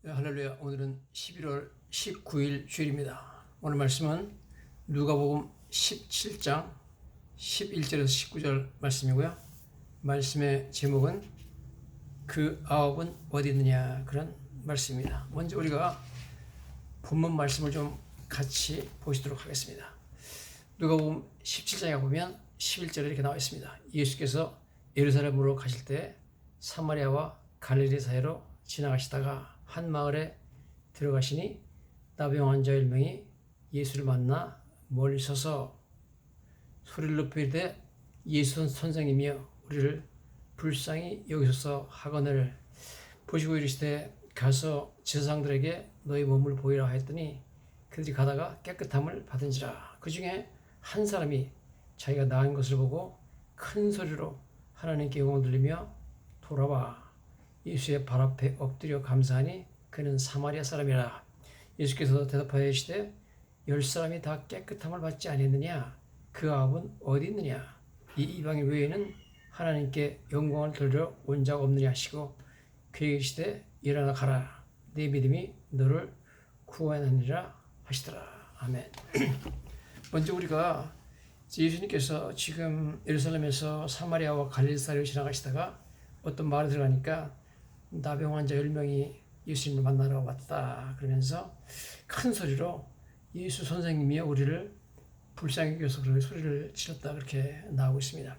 네, 할렐루야. 오늘은 11월 19일 주일입니다. 오늘 말씀은 누가복음 17장 11절에서 19절 말씀이고요. 말씀의 제목은 그 아홉은 어디 있느냐, 그런 말씀입니다. 먼저 우리가 본문 말씀을 좀 같이 보시도록 하겠습니다. 누가복음 17장에 보면 11절에 이렇게 나와 있습니다. 예수께서 예루살렘으로 가실 때 사마리아와 갈릴리 사이로 지나가시다가 한 마을에 들어가시니 나병 환자 1명이 예수를 만나 멀리 서서 소리를 높여 이르되 예수 선생님이여 우리를 불쌍히 여기소서 하거늘 보시고 이르시되 가서 제사장들에게 너희 몸을 보이라 하였더니 그들이 가다가 깨끗함을 받은지라. 그 중에 한 사람이 자기가 나은 것을 보고 큰 소리로 하나님께 영광을 돌리며 돌아와 예수의 발 앞에 엎드려 감사하니 그는 사마리아 사람이라. 예수께서 대답하여 이르시되 10사람이 다 깨끗함을 받지 아니했느냐? 그 아홉은 어디 있느냐? 이 이방인 외에는 하나님께 영광을 돌려 온 자가 없느냐 하시고 그에게 이르시되 일어나 가라. 네 믿음이 너를 구원하느니라 하시더라. 아멘. 먼저 우리가 예수님께서 지금 예루살렘에서 사마리아와 갈릴리 사이를 지나가시다가 어떤 마을에 들어가니까 나병 환자 10명이 예수님을 만나러 왔다. 그러면서 큰 소리로 예수 선생님이여 우리를 불쌍히 여기소서 그런 소리를 질렀다. 그렇게 나오고 있습니다.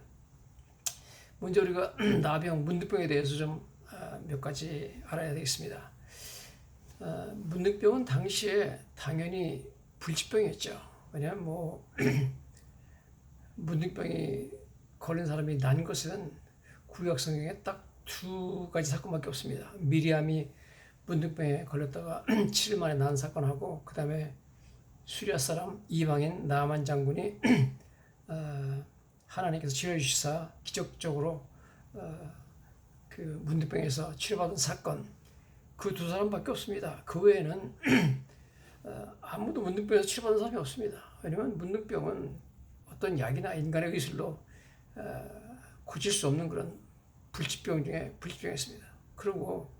먼저 우리가 나병, 문득병에 대해서 좀 몇 가지 알아야 되겠습니다. 문득병은 당시에 당연히 불치병이었죠. 왜냐하면 문득병이 걸린 사람이 난 것은 구약 성경에 딱 두 가지 사건밖에 없습니다. 미리암이 문득병에 걸렸다가 7일 만에 난 사건하고, 그 다음에 수리아 사람 이방인 나만 장군이 하나님께서 치료해주시사 기적적으로 그 문득병에서 치료받은 사건, 그 두 사람밖에 없습니다. 그 외에는 아무도 문득병에서 치료받은 사람이 없습니다. 왜냐하면 문득병은 어떤 약이나 인간의 기술로 고칠 수 없는 그런 불치병 중에 불치병이었습니다. 그리고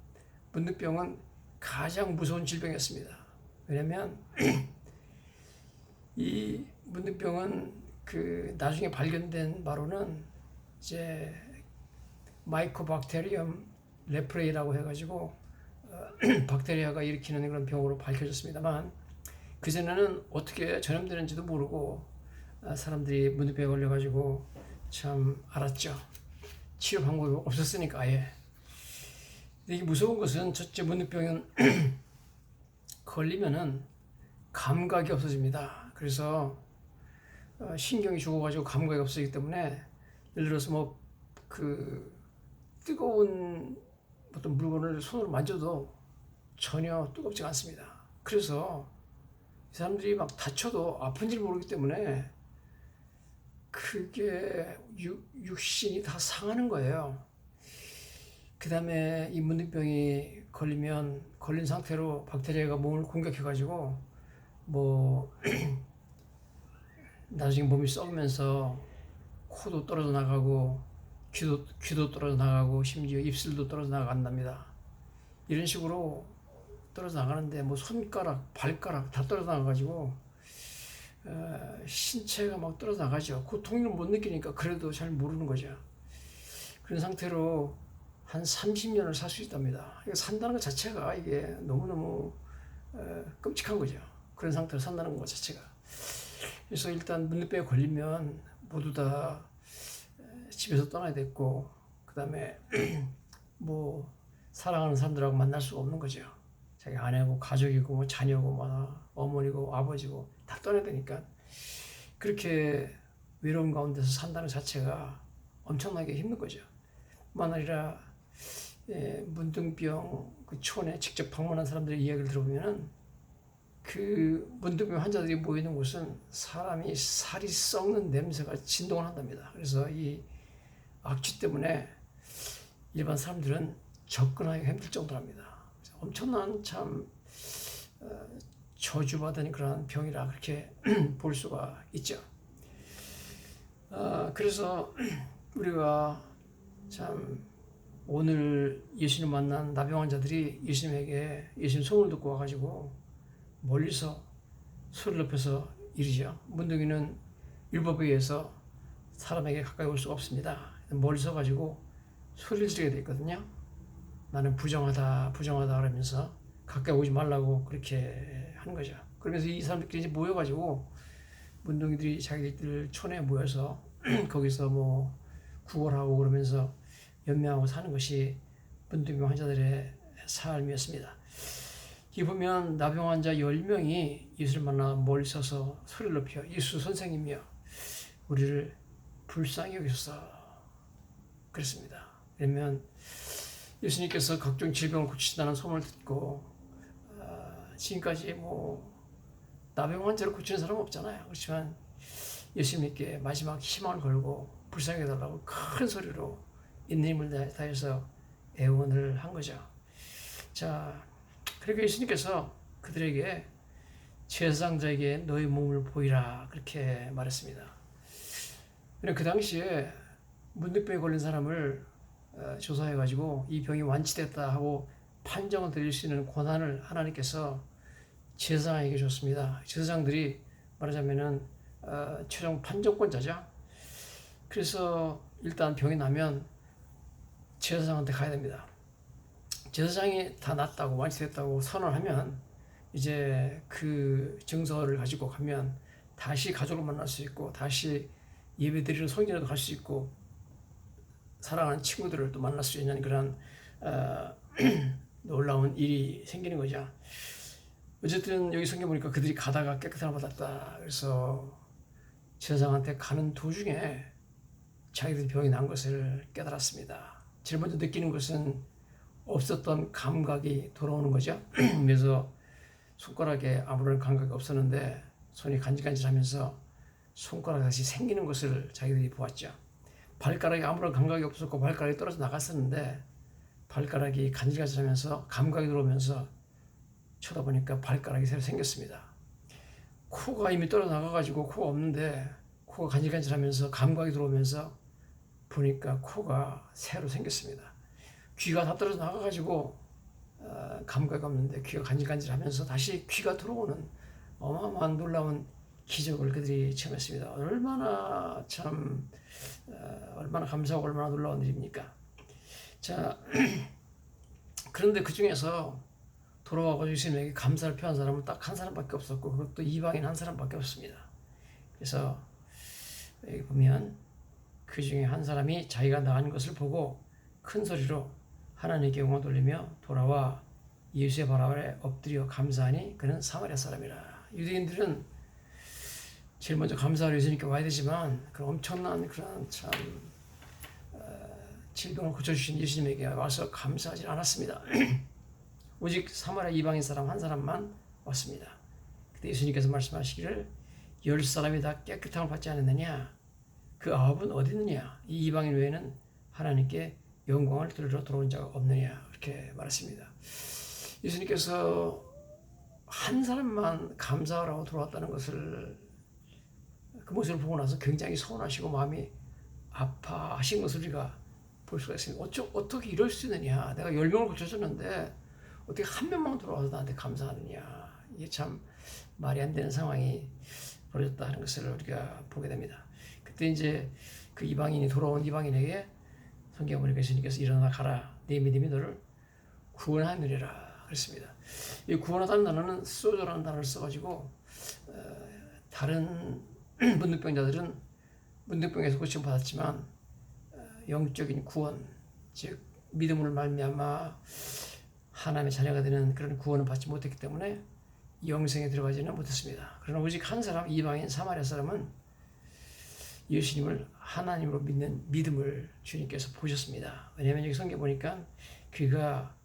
문득병은 가장 무서운 질병이었습니다. 왜냐하면 이 문득병은 그 나중에 발견된 바로는 이제 마이코박테리엄 레프레이라고 해가지고 박테리아가 일으키는 그런 병으로 밝혀졌습니다만, 그전에는 어떻게 전염되는지도 모르고 사람들이 문득병에 걸려가지고 참 알았죠. 치료 방법이 없었으니까 아예. 근데 이게 무서운 것은 첫째, 문득병은 걸리면은 감각이 없어집니다. 그래서 신경이 죽어가지고 감각이 없어지기 때문에, 예를 들어서 그 뜨거운 어떤 물건을 손으로 만져도 전혀 뜨겁지가 않습니다. 그래서 이 사람들이 막 다쳐도 아픈지 모르기 때문에 그게 육신이 다 상하는 거예요. 그 다음에 이 문득병이 걸리면 걸린 상태로 박테리아가 몸을 공격해가지고 나중에 몸이 썩으면서 코도 떨어져 나가고 귀도 떨어져 나가고 심지어 입술도 떨어져 나간답니다. 이런 식으로 떨어져 나가는데 손가락, 발가락 다 떨어져 나가가지고 신체가 막 떨어져 나가죠. 고통을 못 느끼니까 그래도 잘 모르는 거죠. 그런 상태로 한 30년을 살 수 있답니다. 산다는 것 자체가 이게 너무너무 끔찍한 거죠. 그런 상태로 산다는 것 자체가. 그래서 일단 문득병에 걸리면 모두 다 집에서 떠나야 됐고, 그 다음에 사랑하는 사람들하고 만날 수가 없는 거죠. 자기 아내고 가족이고 자녀고 어머니고 아버지고 다 떠나야 되니까 그렇게 외로운 가운데서 산다는 자체가 엄청나게 힘든 거죠. 뿐만 아니라 문득병 그 촌에 직접 방문한 사람들의 이야기를 들어보면은 그 문득병 환자들이 모이는 곳은 사람이 살이 썩는 냄새가 진동을 한답니다. 그래서 이 악취 때문에 일반 사람들은 접근하기 힘들 정도랍니다. 엄청난 참 저주받은 그런 병이라 그렇게 볼 수가 있죠. 그래서 우리가 참 오늘 예수님 만난 나병 환자들이 예수님 소문을 듣고 와가지고 멀리서 소리를 높여서 이르죠. 문둥이는 율법에 의해서 사람에게 가까이 올 수가 없습니다. 멀리서 가지고 소리를 지르게 돼 있거든요. 나는 부정하다 그러면서 가까이 오지 말라고 그렇게 하는 거죠. 그러면서 이 사람들끼리 이제 모여가지고 문둥이들이 자기들 촌에 모여서 거기서 뭐 구걸하고 그러면서 연명하고 사는 것이 문둥이 환자들의 삶이었습니다. 이 보면 나병 환자 10명이 예수를 만나 멀리 서서 소리를 높여 예수 선생님이여 우리를 불쌍히 여기소서 그랬습니다. 왜냐면 예수님께서 각종 질병을 고치신다는 소문을 듣고 지금까지 뭐 나병 환자를 고치는 사람은 없잖아요. 그렇지만 예수님께 마지막 희망을 걸고 불쌍히 여겨달라고 큰 소리로 있는 힘을 다해서 애원을 한 거죠. 자, 그리고 예수님께서 그들에게 제사장들에게 너의 몸을 보이라 그렇게 말했습니다. 그 당시에 문둥병에 걸린 사람을 조사해가지고 이 병이 완치됐다 하고 판정을 드릴 수 있는 권한을 하나님께서 제사장에게 줬습니다. 제사장들이 말하자면은 최종 판정권자죠. 그래서 일단 병이 나면 제사장한테 가야 됩니다. 제사장이 다 낫다고 완치됐다고 선언하면 이제 그 증서를 가지고 가면 다시 가족을 만날 수 있고 다시 예배드리는 성전에도 갈 수 있고 사랑하는 친구들을 또 만날 수 있는 그런 놀라운 일이 생기는 거죠. 어쨌든 여기 성경 보니까 그들이 가다가 깨끗함을 받았다. 그래서 제사장한테 가는 도중에 자기들 병이 난 것을 깨달았습니다. 제일 먼저 느끼는 것은 없었던 감각이 돌아오는 거죠. 그래서 손가락에 아무런 감각이 없었는데 손이 간질간질하면서 손가락이 다시 생기는 것을 자기들이 보았죠. 발가락에 아무런 감각이 없었고 발가락이 떨어져 나갔었는데 발가락이 간질간질하면서 감각이 들어오면서 쳐다보니까 발가락이 새로 생겼습니다. 코가 이미 떨어져 나가가지고 코가 없는데 코가 간질간질하면서 감각이 들어오면서 보니까 코가 새로 생겼습니다. 귀가 다 떨어져 나가가지고 감각이 없는데 귀가 간질간질하면서 다시 귀가 들어오는 어마어마한 놀라운 기적을 그들이 체험했습니다. 얼마나 감사하고 얼마나 놀라운 일입니까? 자, 그런데 그 중에서 돌아와가지고 예수님에게 감사를 표한 사람은 딱 한 사람밖에 없었고 그것도 이방인 한 사람밖에 없습니다. 그래서 여기 보면 그 중에 한 사람이 자기가 나은 것을 보고 큰 소리로 하나님께 영광 돌리며 돌아와 예수의 발 아래 엎드려 감사하니 그는 사마리아 사람이라. 유대인들은 제일 먼저 감사하러 예수님께 와야 되지만 그 엄청난 그런 참 질병을 고쳐주신 예수님에게 와서 감사하지 않았습니다. 오직 사마리아 이방인 사람 한 사람만 왔습니다. 그때 예수님께서 말씀하시기를 10사람이 다 깨끗함을 받지 않았느냐? 그 9은 어디 있느냐? 이 이방인 외에는 하나님께 영광을 들으러 들어온 자가 없느냐? 이렇게 말했습니다. 예수님께서 한 사람만 감사하라고 들어왔다는 것을 그 모습을 보고 나서 굉장히 서운하시고 마음이 아파하신 것을 우리가 볼 수가 있습니다. 어떻게 이럴 수 있느냐? 내가 10명을 고쳐줬는데 어떻게 한 명만 들어와서 나한테 감사하느냐? 이게 참 말이 안 되는 상황이 벌어졌다 하는 것을 우리가 보게 됩니다. 그때 이제 그 이방인이 돌아온 이방인에게 성경 보니까 예수님께서 일어나 가라. 네 믿음이 너를 구원하느니라 그랬습니다. 이 구원하다는 단어는 소조라는 단어를 써가지고 다른 문둥병자들은 문둥병에서 고침 받았지만 영적인 구원, 즉 믿음으로 말미암아 하나님의 자녀가 되는 그런 구원을 받지 못했기 때문에 영생에 들어가지는 못했습니다. 그러나 오직 한 사람, 이방인 사마리아 사람은 예수님을 하나님으로 믿는 믿음을 주님께서 보셨습니다. 왜냐하면 여기 성경 보니까 그가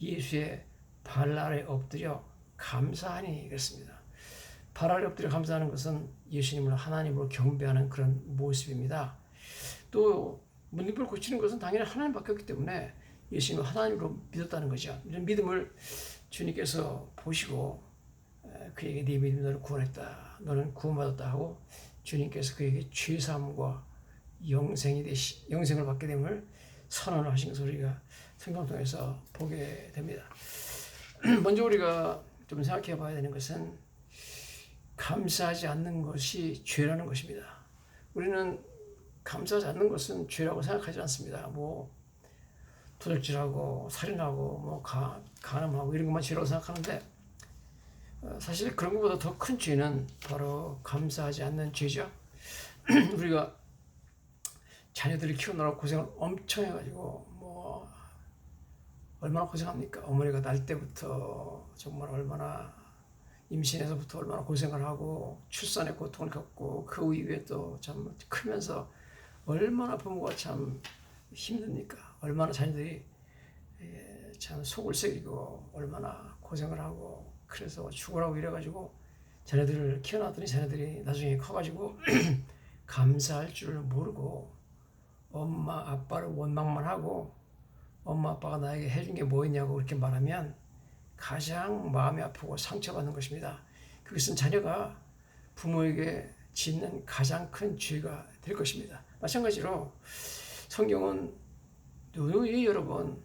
예수의 발 아래 엎드려 감사하니 그랬습니다. 발 아래 엎드려 감사하는 것은 예수님을 하나님으로 경배하는 그런 모습입니다. 또 문둥병을 고치는 것은 당연히 하나님밖에 없기 때문에 예수님을 하나님으로 믿었다는 거죠. 이런 믿음을 주님께서 보시고 그에게 네 믿음이 너를 구원했다. 너는 구원받았다 하고 주님께서 그에게 죄사함과 영생을 받게 됨을 선언을 하신 것을 우리가 성경을 통해서 보게 됩니다. 먼저 우리가 좀 생각해 봐야 되는 것은 감사하지 않는 것이 죄라는 것입니다. 우리는 감사하지 않는 것은 죄라고 생각하지 않습니다. 뭐 도둑질하고 살인하고 뭐 간음하고 이런 것만 죄라고 생각하는데 사실 그런 것보다 더 큰 죄는 바로 감사하지 않는 죄죠. 우리가 자녀들을 키우느라 고생을 엄청 해가지고 뭐 얼마나 고생합니까? 어머니가 날 때부터 정말 얼마나 임신에서부터 얼마나 고생을 하고 출산의 고통을 겪고 그 이후에 또 참 크면서 얼마나 부모가 참 힘듭니까? 얼마나 자녀들이 참 속을 썩이고 얼마나 고생을 하고 그래서 죽으라고 이래가지고 자녀들을 키워놨더니 자녀들이 나중에 커가지고 감사할 줄 모르고 엄마 아빠를 원망만 하고 엄마 아빠가 나에게 해준 게 뭐 있냐고 그렇게 말하면 가장 마음이 아프고 상처받는 것입니다. 그것은 자녀가 부모에게 짓는 가장 큰 죄가 될 것입니다. 마찬가지로 성경은 누누이 여러 번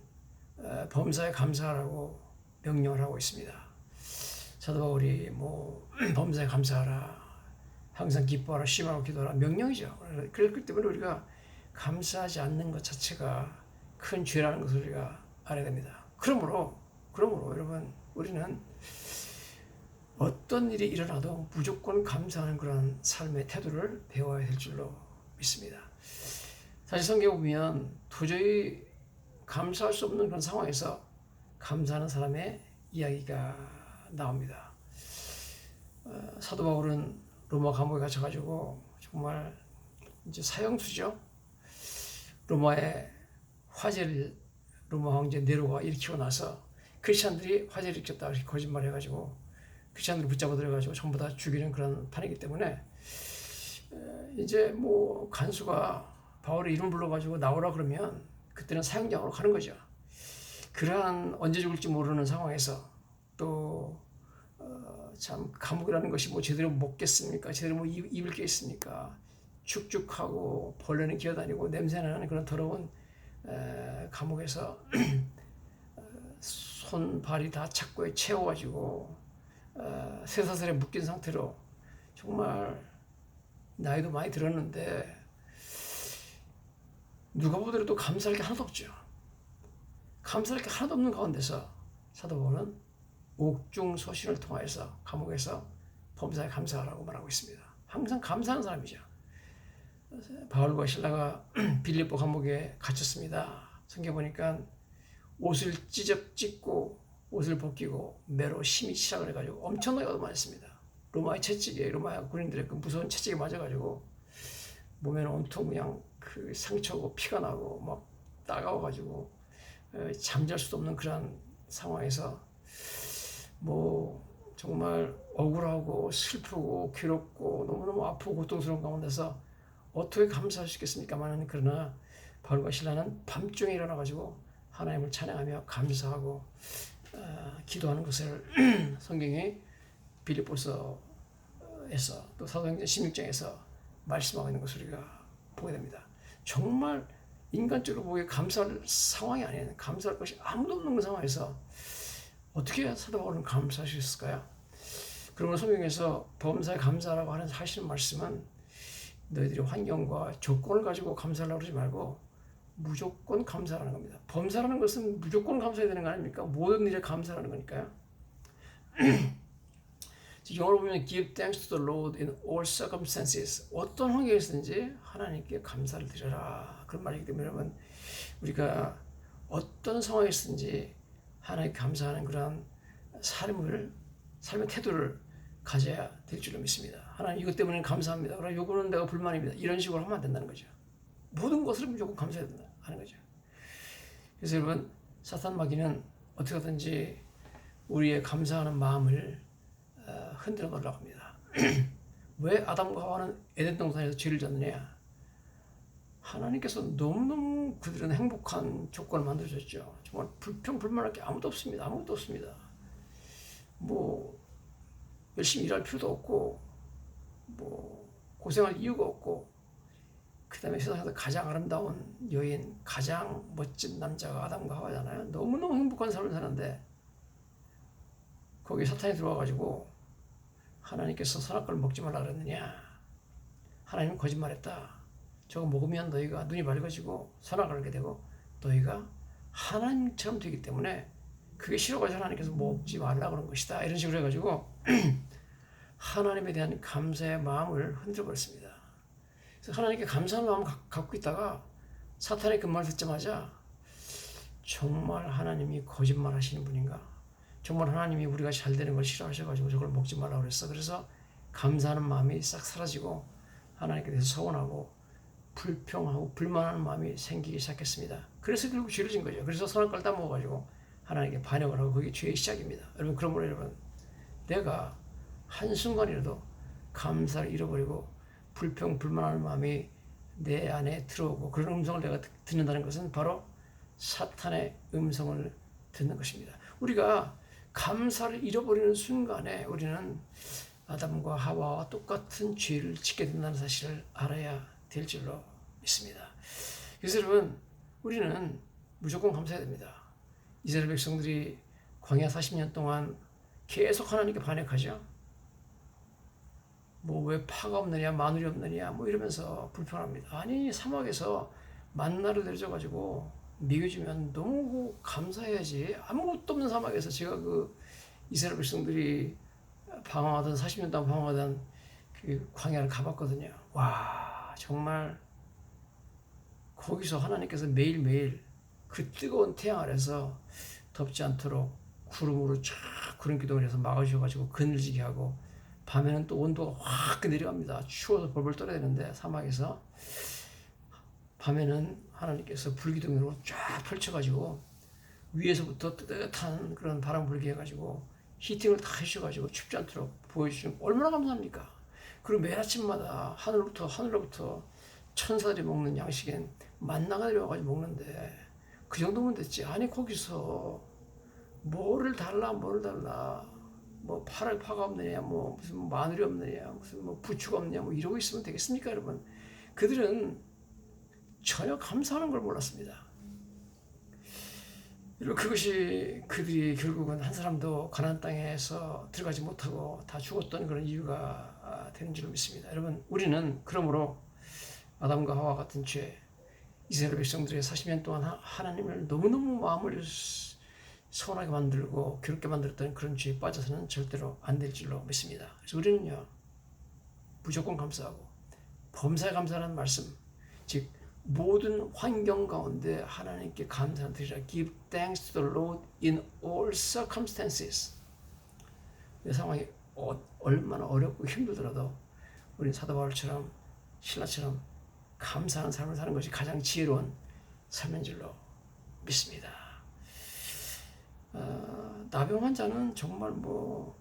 범사에 감사하라고 명령을 하고 있습니다. 사도 바울이 뭐 범사에 감사하라, 항상 기뻐하라, 심하고 기도하라 명령이죠. 그렇기 때문에 우리가 감사하지 않는 것 자체가 큰 죄라는 것을 우리가 알아야 됩니다. 그러므로 여러분 우리는 어떤 일이 일어나도 무조건 감사하는 그런 삶의 태도를 배워야 될 줄로 믿습니다. 사실 성경에 보면 도저히 감사할 수 없는 그런 상황에서 감사하는 사람의 이야기가 나옵니다. 사도 바울은 로마 감옥에 갇혀가지고 정말 이제 사형수죠. 로마의 화재를 로마 황제 네로가 일으키고 나서 크리스찬들이 화재를 일으켰다 이렇게 거짓말을 해가지고 크리스찬들을 붙잡아 들여가지고 전부 다 죽이는 그런 판이기 때문에 이제 뭐 간수가 바울의 이름 불러가지고 나오라 그러면 그때는 사형장으로 가는 거죠. 그러한 언제 죽을지 모르는 상황에서 또 참 감옥이라는 것이 뭐 제대로 먹겠습니까? 제대로 뭐 입을 게 있습니까? 축축하고 벌레는 기어다니고 냄새나는 그런 더러운 감옥에서 손 발이 다 착고에 채워가지고 쇠사슬에 묶인 상태로 정말 나이도 많이 들었는데 누가 보더라도 감사할 게 하나도 없죠. 감사할 게 하나도 없는 가운데서 사도 바울은 옥중서신을 통하여서 감옥에서 범사에 감사하라고 말하고 있습니다. 항상 감사하는 사람이죠. 바울과 실라가 빌립보 감옥에 갇혔습니다. 성경 보니까 옷을 찢고 옷을 벗기고 매로 심히 치락을 해가지고 엄청나게 얻어맞았습니다. 로마의 채찍에 로마 군인들의 그 무서운 채찍에 맞아가지고 몸에는 온통 그냥 그 상처고 피가 나고 막 따가워가지고 잠잘 수도 없는 그런 상황에서 뭐 정말 억울하고 슬프고 괴롭고 너무너무 아프고 고통스러운 가운데서 어떻게 감사할 수 있겠습니까만은 그러나 바울과 실라는 밤중에 일어나가지고 하나님을 찬양하며 감사하고 기도하는 것을 성경이 빌립보서에서 또 사도행전 16장에서 말씀하고 있는 것을 우리가 보게 됩니다. 정말 인간적으로 보기에 감사할 상황이 아니에요. 감사할 것이 아무도 없는 그 상황에서 어떻게 사도 바울은 감사할 수 있을까요? 그러므로 성경에서 범사에 감사라고 하시는 말씀은 너희들이 환경과 조건을 가지고 감사하려고 그러지 말고 무조건 감사하는 겁니다. 범사라는 것은 무조건 감사해야 되는 거 아닙니까? 모든 일에 감사하는 거니까요. 영어로 보면 give thanks to the Lord in all circumstances. 어떤 환경에서든지 하나님께 감사를 드려라. 그런 말이기 때문에 여러분 우리가 어떤 상황에서든지 하나님께 감사하는 그런 삶의 태도를 가져야 될 줄로 믿습니다. 하나님 이것 때문에 감사합니다. 그럼 요거는 내가 불만입니다. 이런 식으로 하면 안 된다는 거죠. 모든 것을 무조건 감사해야 된다 하는 거죠. 그래서 여러분 사탄 마귀는 어떻게 하든지 우리의 감사하는 마음을 흔들어 놓으려고 합니다. 왜 아담과 하와는 에덴 동산에서 죄를 졌느냐? 하나님께서 너무너무 그들은 행복한 조건을 만들어줬죠. 정말 불평불만할 게 아무도 없습니다. 아무것도 없습니다. 뭐 열심히 일할 필요도 없고 뭐 고생할 이유가 없고 그 다음에 세상에서 가장 아름다운 여인, 가장 멋진 남자가 아담과 하와잖아요. 너무너무 행복한 삶을 사는데 거기 사탄이 들어와가지고 하나님께서 선악과를 먹지 말라 그랬느냐. 하나님은 거짓말했다. 저거 먹으면 너희가 눈이 밝아지고 선악을 알게 되고 너희가 하나님처럼 되기 때문에 그게 싫어가지고 하나님께서 먹지 말라 그런 것이다. 이런 식으로 해가지고 하나님에 대한 감사의 마음을 흔들어 버렸습니다. 그래서 하나님께 감사하는 마음을 갖고 있다가 사탄의 그 말 듣자마자 정말 하나님이 거짓말 하시는 분인가? 정말 하나님이 우리가 잘 되는 걸 싫어하셔가지고 저걸 먹지 말라고 그랬어. 그래서 감사하는 마음이 싹 사라지고 하나님께 대해서 서운하고 불평하고 불만하는 마음이 생기기 시작했습니다. 그래서 결국 죄를 진 거죠. 그래서 선악과를 따먹어가지고 하나님께 반역을 하고 그게 죄의 시작입니다. 여러분, 그러므로 여러분, 내가 한순간이라도 감사를 잃어버리고 불평, 불만하는 마음이 내 안에 들어오고 그런 음성을 내가 듣는다는 것은 바로 사탄의 음성을 듣는 것입니다. 우리가 감사를 잃어버리는 순간에 우리는 아담과 하와와 똑같은 죄를 짓게 된다는 사실을 알아야 될 줄로 믿습니다. 그래서 여러분, 우리는 무조건 감사해야 됩니다. 이스라엘 백성들이 광야 40년 동안 계속 하나님께 반역하죠. 뭐 왜 파가 없느냐, 마늘이 없느냐, 뭐 이러면서 불평합니다. 아니, 사막에서 만나를 내려줘가지고 먹여주면 너무 감사해야지. 아무것도 없는 사막에서 제가 그 이스라엘 백성들이 방황하던 40년 동안 방황하던 그 광야를 가봤거든요. 와, 정말 거기서 하나님께서 매일매일 그 뜨거운 태양 아래서 덥지 않도록 구름으로 쫙 구름 기둥을 해서 막아주셔가지고 그늘지게 하고 밤에는 또 온도가 확 내려갑니다. 추워서 벌벌 떨어야 되는데 사막에서 밤에는 하나님께서 불기둥으로 쫙 펼쳐가지고 위에서부터 뜨뜻한 그런 바람 불게 해가지고 히팅을 다 해주셔가지고 춥지 않도록 보여주시는 얼마나 감사합니까? 그리고 매일 아침마다 하늘로부터 천사들이 먹는 양식엔 만나가 내려와가지고 먹는데 그 정도면 됐지. 아니, 거기서 뭐를 달라 뭐 파가 없느냐, 뭐 무슨 마늘이 없느냐, 무슨 뭐 부추가 없느냐, 뭐 이러고 있으면 되겠습니까, 여러분? 그들은 전혀 감사하는 걸 몰랐습니다. 그리고 그것이 그들이 결국은 한 사람도 가나안 땅에서 들어가지 못하고 다 죽었던 그런 이유가 되는 줄 믿습니다. 여러분, 우리는 그러므로 아담과 하와 같은 죄, 이스라엘 백성들의 40년 동안 하나님을 너무너무 마음을 서운하게 만들고 괴롭게 만들었던 그런 죄에 빠져서는 절대로 안 될 줄로 믿습니다. 그래서 우리는요, 무조건 감사하고 범사에 감사하는 말씀, 즉 모든 환경 가운데 하나님께 감사를 드리라. Give thanks to the Lord in all circumstances. 내 상황이 얼마나 어렵고 힘들더라도 우리는 사도 바울처럼 신라처럼 감사하는 삶을 사는 것이 가장 지혜로운 삶인 줄로 믿습니다. 나병 환자는 정말 뭐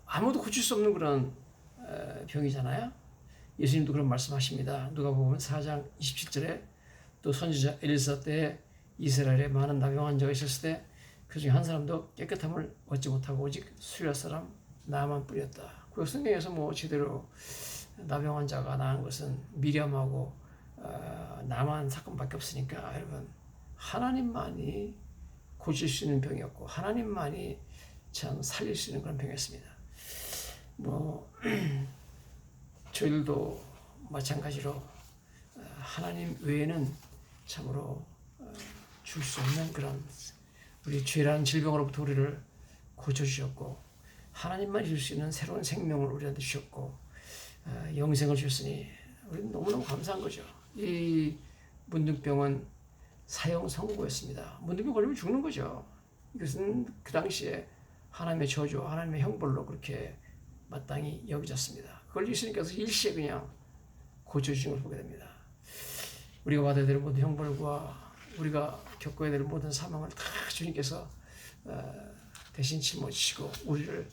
아무도 고칠 수 없는 그런 병이잖아요. 예수님도 그런 말씀하십니다. 누가복음 4장 27절에 또 선지자 엘리사 때 이스라엘에 많은 나병 환자가 있었을 때 그중에 한 사람도 깨끗함을 얻지 못하고 오직 수리할 사람 나만 뿐이었다. 그 성경에서 뭐 제대로 나병 환자가 나은 것은 미리암하고 나만 사건밖에 없으니까 여러분, 하나님만이 고칠 수 있는 병이었고 하나님만이 참 살릴 수 있는 그런 병이었습니다. 뭐 저희들도 마찬가지로 하나님 외에는 참으로 줄 수 없는 그런 우리 죄라는 질병으로부터 우리를 고쳐주셨고 하나님만 줄 수 있는 새로운 생명을 우리한테 주셨고 영생을 주셨으니 우리는 너무너무 감사한 거죠. 이 문둥병은 사형 선고였습니다. 문둥병 걸리면 죽는 거죠. 이것은 그 당시에 하나님의 저주, 하나님의 형벌로 그렇게 마땅히 여겨졌습니다. 그걸 예수님께서 일시에 그냥 고쳐주신 걸 보게 됩니다. 우리가 받아야 될 모든 형벌과 우리가 겪어야 될 모든 사망을 다 주님께서 대신 짊어지시고 우리를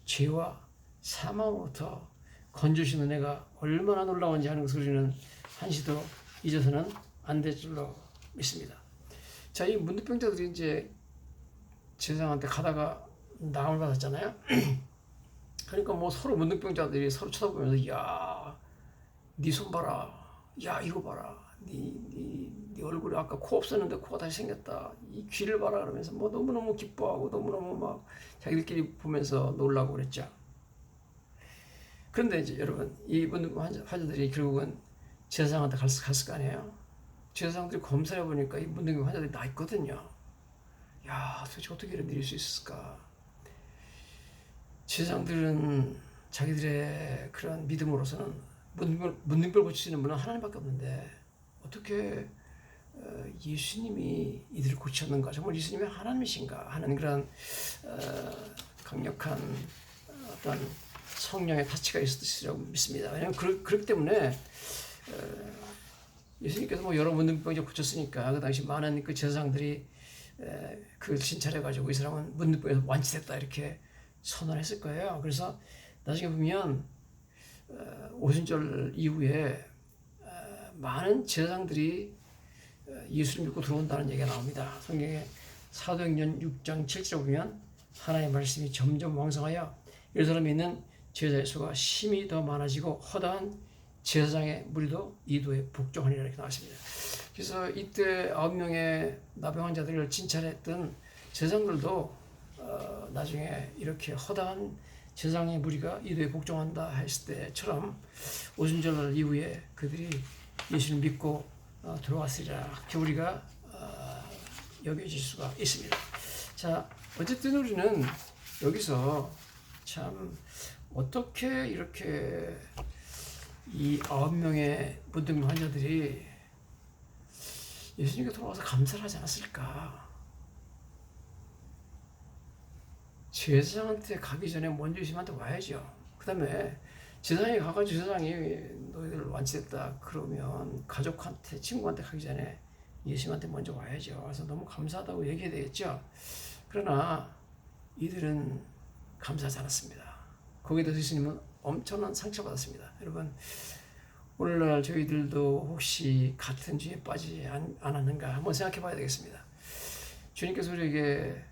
죄와 사망으로부터 건져주신 은혜가 얼마나 놀라운지 하는 것을 우리는 한시도 잊어서는 안 될 줄로 믿습니다. 자, 이 문둥병자들이 이제 제사장한테 가다가 나음을 받았잖아요. 그러니까 뭐 서로 문둥병자들이 서로 쳐다보면서 야, 네 손 봐라. 야, 이거 봐라. 네 얼굴에 아까 코 없었는데 코가 다시 생겼다. 이 귀를 봐라. 그러면서 뭐 너무너무 기뻐하고 너무너무 막 자기들끼리 보면서 놀라고 그랬죠. 그런데 이제 여러분, 이 환자들이 결국은 제사장한테 갔을 거 아니에요? 제사장들이 검사해 보니까 이 문둥병 환자들이 나 있거든요. 야, 도대체 어떻게 이런 일이 있을 수 있을까? 제사장들은 자기들의 그런 믿음으로서는 문둥병을 고칠 수 있는 분은 하나님밖에 없는데 어떻게 예수님이 이들을 고쳤는가? 정말 예수님이 하나님이신가? 하는 그런 강력한 어떤 성령의 타치가 있었으리라고 믿습니다. 왜냐하면 그렇기 때문에 예수님께서 뭐 여러 문둥병을 고쳤으니까 그 당시 많은 그 제사장들이 그걸 진찰해가지고 이 사람은 문둥병에서 완치됐다 이렇게 선언했을 거예요. 그래서 나중에 보면 오순절 이후에 많은 제사장들이 예수를 믿고 들어온다는 얘기가 나옵니다. 성경에 사도행전 6장 7절에 보면 하나님의 말씀이 점점 왕성하여 예루살렘에 있는 제자의 수가 심히 더 많아지고 허다한 제사장의 무리도 이도에 복종하니라 이렇게 나왔습니다. 그래서 이때 9명의 나병 환자들을 진찰했던 제사장들도 나중에 이렇게 허다한 제사장의 무리가 이도에 복종한다 했을 때처럼 오순절날 이후에 그들이 예수를 믿고 들어왔으리라 이렇게 우리가 여겨질 수가 있습니다. 자, 어쨌든 우리는 여기서 참 어떻게 이렇게 이 9명의 문둥병 환자들이 예수님께 돌아와서 감사를 하지 않았을까? 제사장한테 가기 전에 먼저 예수님한테 와야죠. 그 다음에 제사장이 가가지고 제사장이 너희들 완치됐다 그러면 가족한테 친구한테 가기 전에 예수님한테 먼저 와야죠. 그래서 너무 감사하다고 얘기해야 되겠죠. 그러나 이들은 감사하지 않았습니다. 거기에 대해서 예수님은 엄청난 상처받았습니다. 여러분, 오늘날 저희들도 혹시 같은 죄에 빠지지 않았는가 한번 생각해 봐야 되겠습니다. 주님께서 우리에게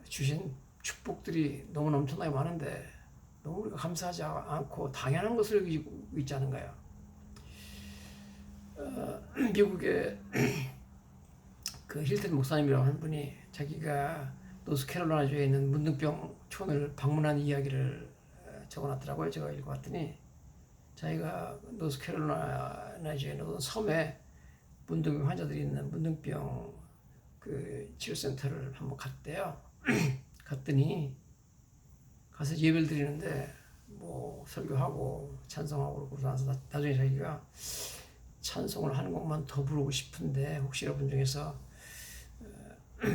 주신 축복들이 너무 엄청나게 많은데 너무 우리가 감사하지 않고 당연한 것을 여기고 있지 않은가요? 미국의 그 힐튼 목사님이라고 하는 분이 자기가 노스캐롤라이나주에 있는 문둥병 촌을 방문한 이야기를 적어놨더라고요. 제가 읽어봤더니 자기가 노스캐롤라이나주에 있는 섬에 문둥병 환자들이 있는 문둥병 그 치료센터를 한번 갔대요. 갔더니 가서 예배를 드리는데 뭐 설교하고 찬송하고 그러고 나서 나중에 자기가 찬송을 한 곡만 더 부르고 싶은데 혹시 여러분 중에서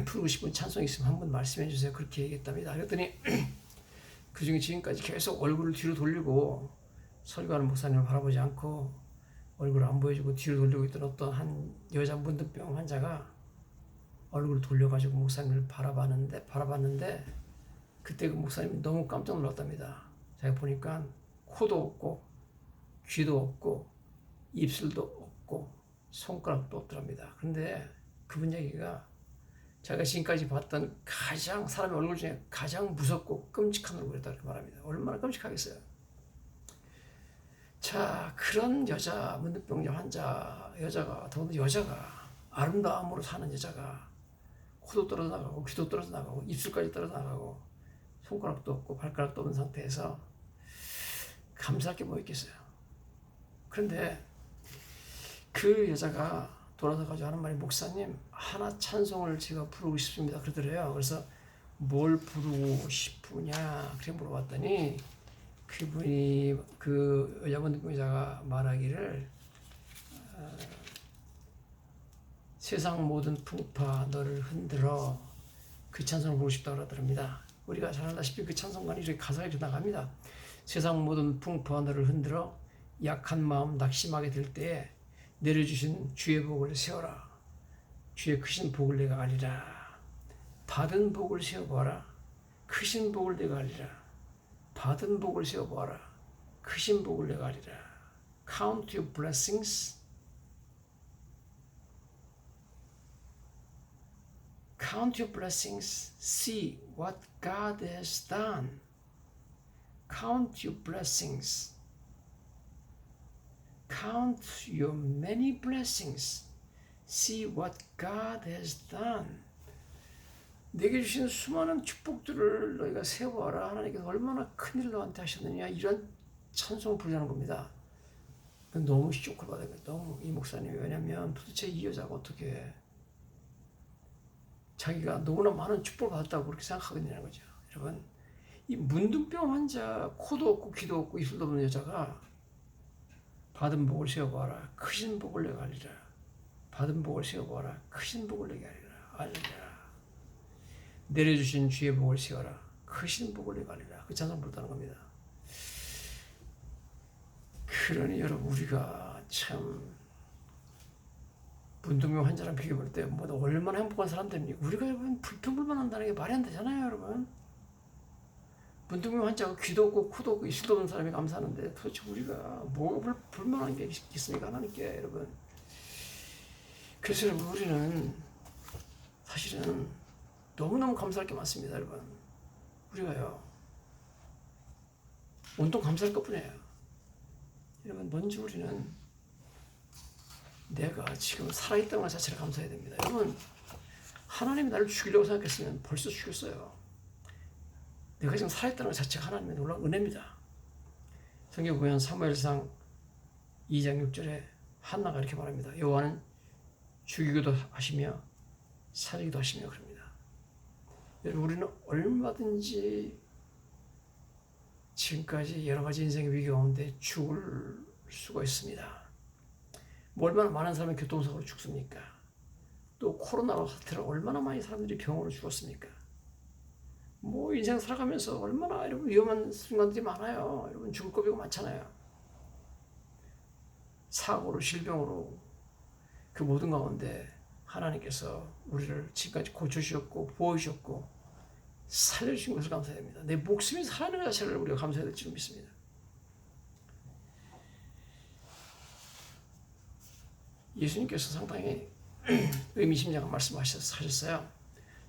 부르고 싶은 찬송이 있으면 한번 말씀해 주세요. 그렇게 얘기했답니다. 그랬더니 그 중에 지금까지 계속 얼굴을 뒤로 돌리고 설교하는 목사님을 바라보지 않고 얼굴을 안 보여주고 뒤로 돌리고 있던 어떤 한 여자 문둥병 환자가 얼굴을 돌려가지고 목사님을 바라봤는데 그때 그 목사님이 너무 깜짝 놀랐답니다. 제가 보니까 코도 없고 귀도 없고 입술도 없고 손가락도 없더랍니다. 그런데 그분 얘기가 자기가 지금까지 봤던 가장 사람의 얼굴 중에 가장 무섭고 끔찍한 얼굴이었다고 말합니다. 얼마나 끔찍하겠어요. 자, 그런 여자 문둥병 여자가 더군다나 여자가 아름다움으로 사는 여자가 코도 떨어져 나가고 귀도 떨어져 나가고 입술까지 떨어져 나가고 손가락도 없고 발가락도 없는 상태에서 감사할 게 뭐 있겠어요. 그런데 그 여자가 돌아서가지고 하는 말이 목사님 하나 찬송을 제가 부르고 싶습니다 그러더래요. 그래서 뭘 부르고 싶으냐 그렇게 물어봤더니 그분이 그 여자분자가 말하기를 세상 모든 풍파 너를 흔들어 그 찬송을 부르고 싶다고 그러더랍니다. 우리가 잘 알다시피 그 찬송가는 이렇게 가사가 이렇게 나갑니다. 세상 모든 풍파 너를 흔들어 약한 마음 낙심하게 될 때에 내려주신 주의 복을 세워라. 주의 크신 복을 내가 알리라. 받은 복을 세워보아라. 크신 복을 내가 알리라. 받은 복을 세워보아라. 크신 복을 내가 알리라. Count your blessings. Count your blessings. See what God has done. Count your blessings. Count your many blessings. See what God has done. 내게 주신 수많은 축복들을 너희가 세워라. 하나님께서 얼마나 큰일 너한테 하셨느냐. 이런 찬송을 부르는 겁니다. 너무 쇼크를 받은 거예요. 너무 이 목사님이. 왜냐면 도대체 이 여자가 어떻게 자기가 너무나 많은 축복을 받았다고 그렇게 생각하겠냐는 거죠. 여러분, 이 문둥병 환자, 코도 없고 귀도 없고 입술도 없는 여자가 받은 복을 세워보아라. 크신 복을 내가 알리라. 받은 복을 세워보아라. 크신 복을 내게 알리라. 내려주신 주의 복을 세워라. 크신 복을 내가 알리라. 그 찬송 부르다는 겁니다. 그러니 여러분, 우리가 참 문둥병 환자랑 비교할 때 뭐 얼마나 행복한 사람들입니까? 우리가 여러분 불평불만한다는 게 말이 안 되잖아요, 여러분. 문둥병 환자가 귀도 없고 코도 없고 입술도 없는 사람이 감사하는데 도대체 우리가 뭐가 불만한 게 있습니까, 하나님께, 여러분. 그래서 여러분, 우리는 사실은 너무너무 감사할 게 많습니다, 여러분. 우리가요 온통 감사할 것뿐이에요. 여러분, 먼저 우리는 내가 지금 살아있다는 것 자체를 감사해야 됩니다. 여러분, 하나님이 나를 죽이려고 생각했으면 벌써 죽였어요. 내가 지금 살아있다는 것 자체가 하나님의 놀라운 은혜입니다. 성경 보면 사무엘상 2장 6절에 한나가 이렇게 말합니다. 여호와는 죽이기도 하시며 살리기도 하시며 그럽니다. 여러분, 우리는 얼마든지 지금까지 여러 가지 인생의 위기 가운데 죽을 수가 있습니다. 뭐 얼마나 많은 사람이 교통사고로 죽습니까? 또 코로나 사태로 얼마나 많은 사람들이 병으로 죽었습니까? 뭐 인생 살아가면서 얼마나 여러분 위험한 순간들이 많아요. 여러분, 죽을 거비가 많잖아요. 사고로, 질병으로, 그 모든 가운데 하나님께서 우리를 지금까지 고쳐주셨고 보호주셨고 살려주신 것을 감사해야 됩니다. 내 목숨이 살아있는 것 자체를 우리가 감사해야 될 줄 믿습니다. 예수님께서 상당히 의미심장한 말씀하셨어요.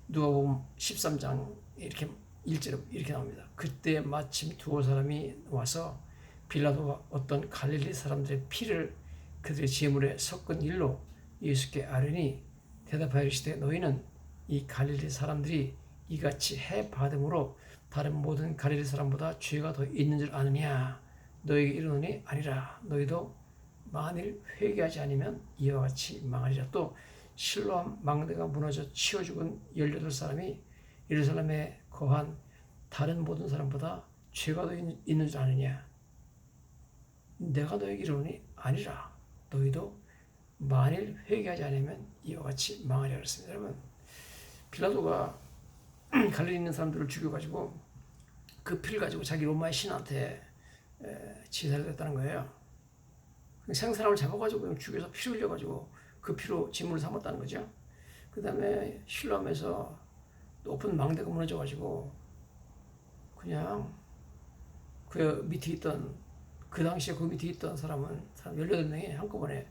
누가복음 13장 이렇게 1절에 이렇게 나옵니다. 그때 마침 두 사람이 와서 빌라도가 어떤 갈릴리 사람들의 피를 그들의 제물에 섞은 일로 예수께 아뢰니 대답하여 이르시되 너희는 이 갈릴리 사람들이 이같이 해 받음으로 다른 모든 갈릴리 사람보다 죄가 더 있는 줄 아느냐. 너희에게 이르노니 아니라. 너희도 만일 회개하지 않으면 이와 같이 망하리라. 또 실로암 망대가 무너져 치워 죽은 18사람이 예루살렘에 거한 다른 모든 사람보다 죄가 더 있는 줄 아느냐. 내가 너에게 이르노니 아니라. 너희도 만일 회개하지 않으면 이와 같이 망하리라 그랬습니다. 여러분, 빌라도가 갈릴리 있는 사람들을 죽여가지고 그 피를 가지고 자기 로마의 신한테 제사를 했다는 거예요. 생사람을 잡아가지고 그냥 죽여서 피를 흘려가지고 그 피로 제물을 삼았다는 거죠. 그 다음에 실로암에서 높은 망대가 무너져가지고 그냥 그 밑에 있던, 그 당시에 그 밑에 있던 사람 18명이 한꺼번에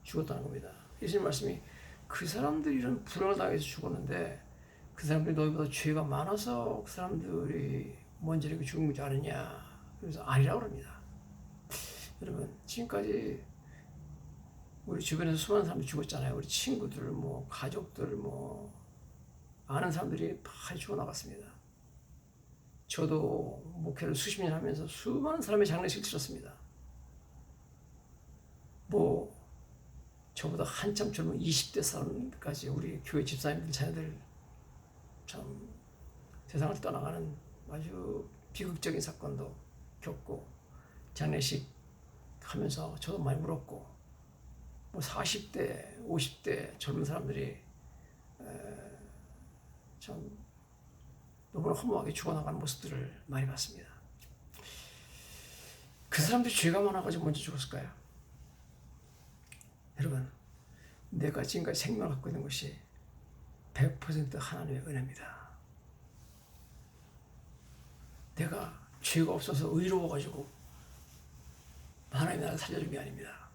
죽었다는 겁니다. 예수님 말씀이 그 사람들이 이런 불행을 당해서 죽었는데 그 사람들이 너희보다 죄가 많아서 그 사람들이 먼저 이렇게 죽은 줄 아느냐. 그래서 아니라고 합니다. 여러분, 지금까지 우리 주변에서 수많은 사람들이 죽었잖아요. 우리 친구들, 뭐 가족들, 뭐 아는 사람들이 많이 죽어나갔습니다. 저도 목회를 수십 년 하면서 수많은 사람의 장례식을 치렀습니다. 뭐 저보다 한참 젊은 20대 사람까지 우리 교회 집사님들, 자녀들 참 세상을 떠나가는 아주 비극적인 사건도 겪고 장례식 하면서 저도 많이 울었고, 뭐 40대, 50대 젊은 사람들이 참 너무나 허무하게 죽어나가는 모습들을 많이 봤습니다. 그 사람들이 죄가 많아가지고 먼저 죽었을까요? 여러분, 내가 지금까지 생명을 갖고 있는 것이 100% 하나님의 은혜입니다. 내가 죄가 없어서 의로워가지고 하나님이 나를 살려준 게 아닙니다.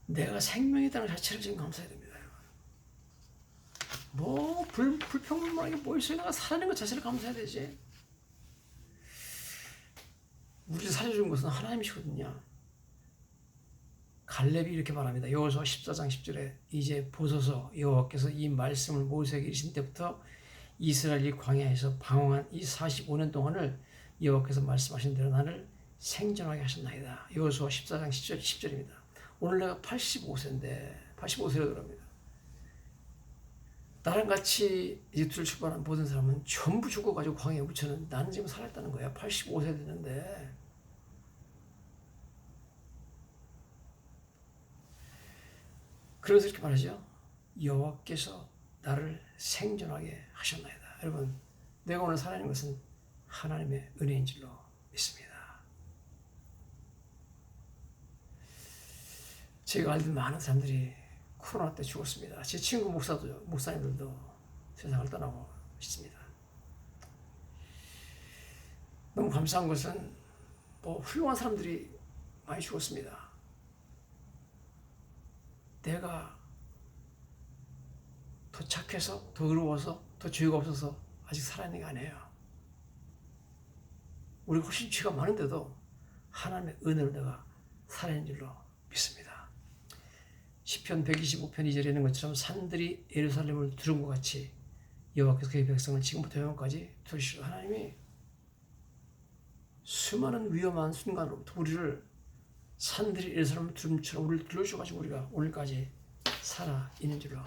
내가 생명이 있다는 자체를 지금 감사해야 됩니다. 뭐 불평불만하게 뭐 있어요. 내가 살아있는 것 자체를 감사해야 되지. 우리를 살려준 것은 하나님이시거든요. 갈렙이 이렇게 말합니다. 여호수아 14장 10절에 이제 보소서 여호와께서 이 말씀을 모세에게 이르신 때부터 이스라엘이 광야에서 방황한 이 45년 동안을 여호와께서 말씀하신 대로 나를 생존하게 하셨나이다. 여호수아 14장 10절입니다. 오늘 내가 85세인데 85세라 그럽니다. 나랑 같이 이집트를 출발한 모든 사람은 전부 죽어가지고 광야에 묻혔는데 나는 지금 살아있다는 거야. 85세 됐는데. 그래서 이렇게 말하죠. 여호와께서 나를 생존하게 하셨나이다. 여러분, 내가 오늘 살아있는 것은 하나님의 은혜인 줄로 믿습니다. 제가 알던 많은 사람들이 코로나 때 죽었습니다. 제 친구 목사님들도 세상을 떠나고 있습니다. 너무 감사한 것은 훌륭한 사람들이 많이 죽었습니다. 내가 더 착해서, 더 의로워서, 더 죄가 없어서 아직 살아있는 게 아니에요. 우리가 훨씬 죄가 많은데도 하나님의 은혜로 내가 살아있는 줄로 믿습니다. 시편 125편 2절에 있는 것처럼 산들이 예루살렘을 두른 것 같이 여호와께서 그의 백성을 지금부터 영원까지 두르시고 하나님이 수많은 위험한 순간으로부터 우리를 산들이 예루살렘을 두름처럼 우리를 둘러주셔가지고 우리가 오늘까지 살아있는 줄로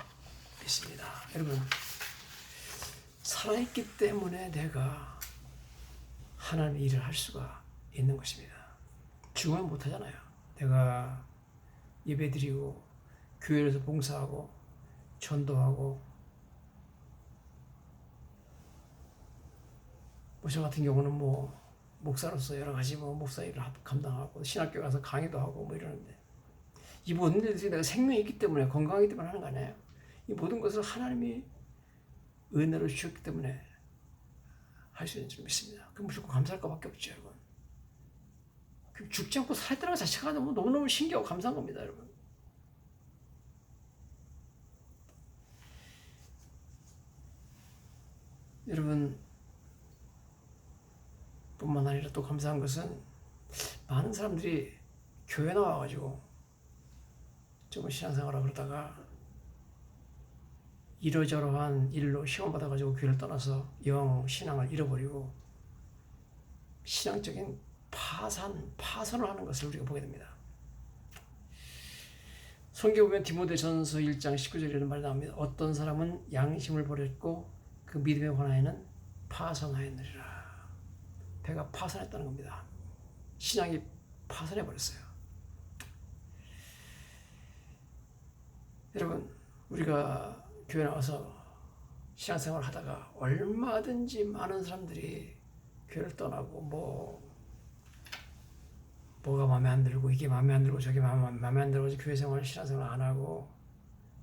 믿습니다. 여러분, 살아있기 때문에 내가 하나님의 일을 할 수가 있는 것입니다. 죽으면 못하잖아요. 내가 예배드리고 교회에서 봉사하고 전도하고 저 같은 경우는 목사로서 여러 가지 목사 일을 감당하고 신학교 가서 강의도 하고 이러는데 이 모든 일들이 내가 생명이 있기 때문에 건강하기 때문에 하는 거 아니에요? 이 모든 것을 하나님이 은혜로 주셨기 때문에 할 수 있는 줄 믿습니다. 그럼 무조건 감사할 것밖에 없죠, 여러분. 그럼 죽지 않고 살아있다는 것 자체가 너무너무 신기하고 감사한 겁니다, 여러분. 여러분 뿐만 아니라 또 감사한 것은 많은 사람들이 교회 나와가지고 좀 신앙생활을 그러다가 이러저러한 일로 시험 받아가지고 교회를 떠나서 영 신앙을 잃어버리고 신앙적인 파선을 하는 것을 우리가 보게 됩니다. 성경에 보면 디모데전서 1장 19절이라는 말이 나옵니다. 어떤 사람은 양심을 버렸고 그 믿음의 관하에는 파선하였느니라. 배가 파선했다는 겁니다. 신앙이 파선해버렸어요. 여러분, 우리가 교회 나와서 신앙생활을 하다가 얼마든지 많은 사람들이 교회를 떠나고 뭐가 마음에 안 들고 이게 마음에 안 들고 저게 마음에 안 들고 교회 생활 신앙생활 안 하고